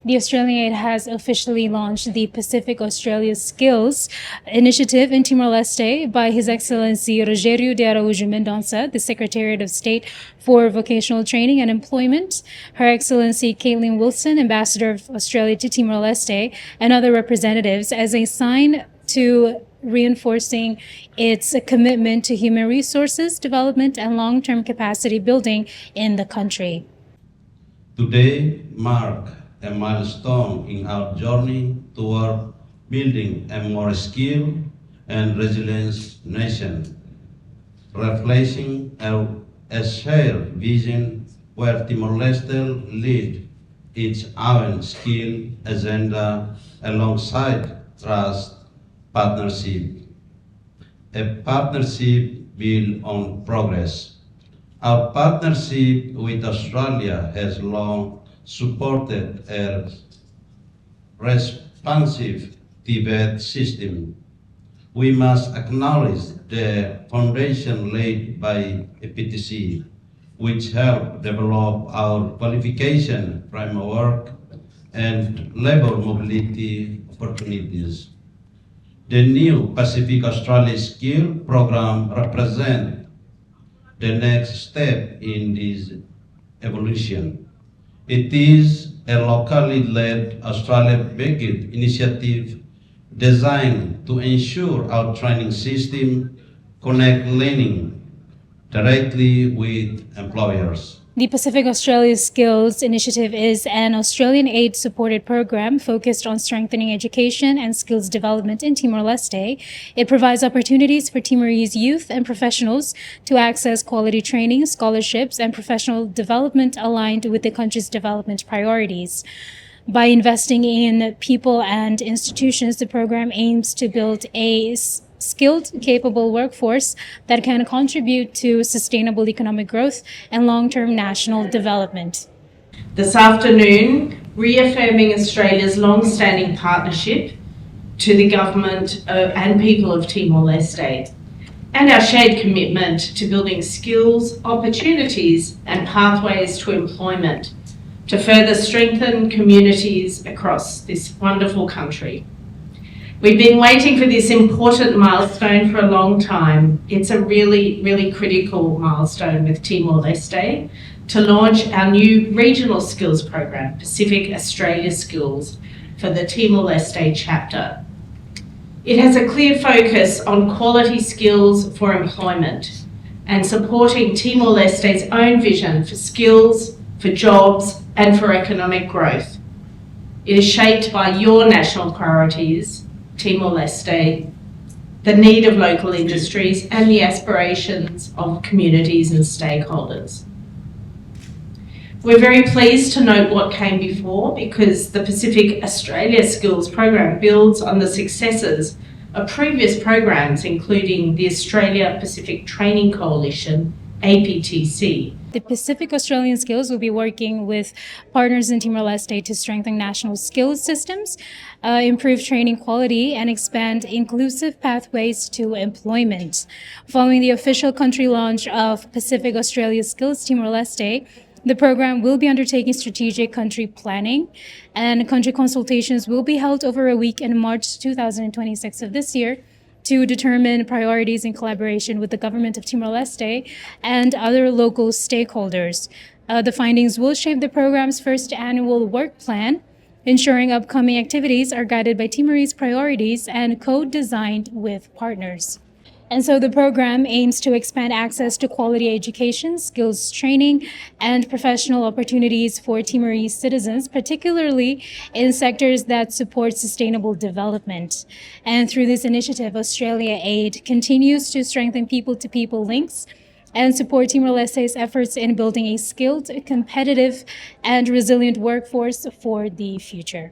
The Australian aid has officially launched the Pacific Australia Skills Initiative in Timor-Leste by His Excellency Rogério de Araújo Mendonça, the Secretariat of State for Vocational Training and Employment, Her Excellency Caitlin Wilson, Ambassador of Australia to Timor-Leste, and other representatives as a sign to reinforcing its commitment to human resources development and long-term capacity building in the country. Today marks a milestone in our journey toward building a more skilled and resilient nation, reflecting a shared vision where Timor-Leste leads its own skill agenda alongside trust partnership, a partnership built on progress. Our partnership with Australia has long supported a responsive Tibet system. We must acknowledge the foundation laid by APTC, which helped develop our qualification framework and labor mobility opportunities. The new Pacific Australia Skill Program represents the next step in this evolution. It is a locally led Australia-backed initiative designed to ensure our training system connect learning directly with employers. The Pacific Australia Skills Initiative is an Australian aid-supported program focused on strengthening education and skills development in Timor-Leste. It provides opportunities for Timorese youth and professionals to access quality training, scholarships, and professional development aligned with the country's development priorities. By investing in people and institutions, the program aims to build a skilled, capable workforce that can contribute to sustainable economic growth and long-term national development. This afternoon, reaffirming Australia's long-standing partnership to the government and people of Timor-Leste, and our shared commitment to building skills, opportunities, and pathways to employment to further strengthen communities across this wonderful country. We've been waiting for this important milestone for a long time. It's a really critical milestone with Timor-Leste to launch our new regional skills program, Pacific Australia Skills, for the Timor-Leste chapter. It has a clear focus on quality skills for employment and supporting Timor-Leste's own vision for skills, for jobs, and for economic growth. It is shaped by your national priorities, Timor-Leste, the need of local industries, and the aspirations of communities and stakeholders. We're very pleased to note what came before because the Pacific Australia Skills Program builds on the successes of previous programs, including the Australia Pacific Training Coalition, APTC. The Pacific Australian Skills will be working with partners in Timor-Leste to strengthen national skills systems, improve training quality, and expand inclusive pathways to employment. Following the official country launch of Pacific Australia Skills Timor-Leste, the program will be undertaking strategic country planning, and country consultations will be held over a week in March 2026 of this year to determine priorities in collaboration with the government of Timor-Leste and other local stakeholders. The findings will shape the program's first annual work plan, ensuring upcoming activities are guided by Timorese priorities and co-designed with partners. And so the program aims to expand access to quality education, skills training, and professional opportunities for Timorese citizens, particularly in sectors that support sustainable development. And through this initiative, Australia Aid continues to strengthen people-to-people links and support Timor-Leste's efforts in building a skilled, competitive, and resilient workforce for the future.